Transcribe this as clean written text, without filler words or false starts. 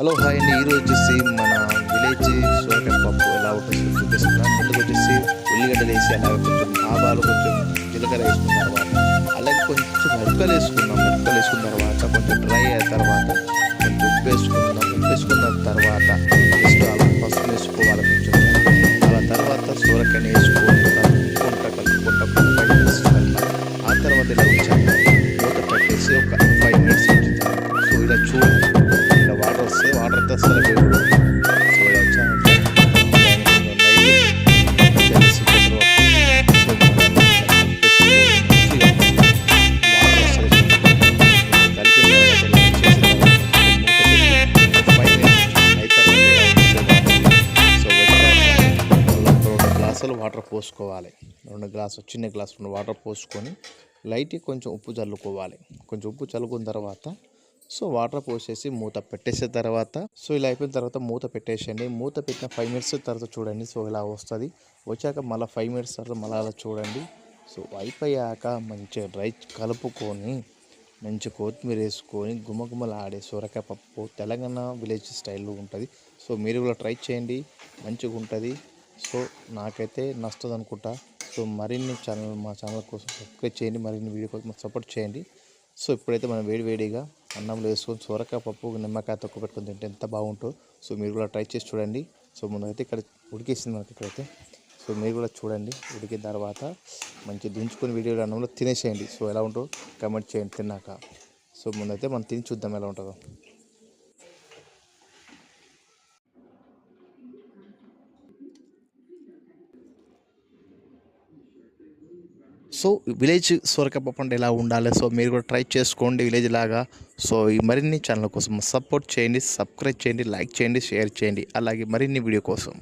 Hello hi అండి. ఈరోజు వచ్చేసి మన విలేజ్ సోరకాయ పప్పు ఎలా ఉంటుందో చూపిస్తున్నాం. ముందుకు వచ్చేసి ఉల్లిగడ్డలు వేసి అలాగే కొంచెం ఆవాలు, కొంచెం జీలకర్ర వేసుకున్న తర్వాత అలాగే కొంచెం మిరపకాయలు వేసుకున్నాం. మిరపకాయలు వేసుకున్న తర్వాత కొంచెం డ్రై అయిన తర్వాత కొంచెం ఉప్పు వేసుకుందాం. ఉప్పు వేసుకున్న తర్వాత నెక్స్ట్ అలా పసుపు వేసుకోవాలి కొంచెం. అలా తర్వాత సోరకాయని వేసుకొని కలుపుకుంటా ఒక 5 minutes ఆ తర్వాత ఇలా ఉంచాలి. మూత పెట్టేసి ఒక 5 minutes ఉంచుతాం. సో ఇలా చూడండి, ఇలా వాటర్ వస్తే వాటర్ అంతా అసలు వేయకూడదు. సో ఇలా వచ్చాక వాటర్ పోసుకోవాలి. 2 గ్లాసులు చిన్న గ్లాసు 2 వాటర్ పోసుకొని లైట్గా కొంచెం ఉప్పు చల్లుకోవాలి. కొంచెం ఉప్పు చల్లుకున్న తర్వాత సో వాటర్ పోసేసి మూత పెట్టేసిన తర్వాత సో ఇలా అయిపోయిన తర్వాత మూత పెట్టేసేయండి. మూత పెట్టిన 5 minutes తర్వాత చూడండి. సో ఇలా వస్తుంది. వచ్చాక మళ్ళీ 5 minutes తర్వాత మళ్ళీ అలా చూడండి. సో అయిపోయాక మంచిగా డ్రై కలుపుకొని మంచి కొత్తిమీర వేసుకొని గుమగుమలాడే సొరకాయ పప్పు తెలంగాణ విలేజ్ స్టైల్లో ఉంటుంది. సో మీరు కూడా ట్రై చేయండి, మంచిగా ఉంటుంది. సో నాకైతే నచ్చుతుంది అనుకుంటా. సో మరిన్ని మా ఛానల్ కోసం సబ్స్క్రైబ్ చేయండి, మరిన్ని వీడియో కోసం సపోర్ట్ చేయండి. సో ఇప్పుడైతే మనం వేడివేడిగా అన్నంలో వేసుకొని సొరకాయ పప్పు నిమ్మకాయ తొక్క పెట్టుకొని తింటే ఎంత బాగుంటుందో సో మీరు కూడా ట్రై చేసి చూడండి. సో ముందైతే ఇక్కడ ఉడికేసింది మనకి ఇక్కడైతే. సో మీరు కూడా చూడండి. ఉడికిన తర్వాత మంచి దించుకొని వీడియోలో అన్నంలో తినేసేయండి. సో ఎలా ఉంటుందో కామెంట్ చేయండి తిన్నాక. సో ముందైతే మనం తిని చూద్దాం ఎలా ఉంటుందో. సో విలేజ్ సొరకాయ పప్పు అంటే ఎలా ఉండాలి. సో మీరు కూడా ట్రై చేసుకోండి విలేజ్ లాగా. సో ఈ మరిన్ని ఛానల్ కోసం సపోర్ట్ చేయండి, సబ్స్క్రైబ్ చేయండి, లైక్ చేయండి, షేర్ చేయండి, అలాగే మరిన్ని వీడియో కోసం.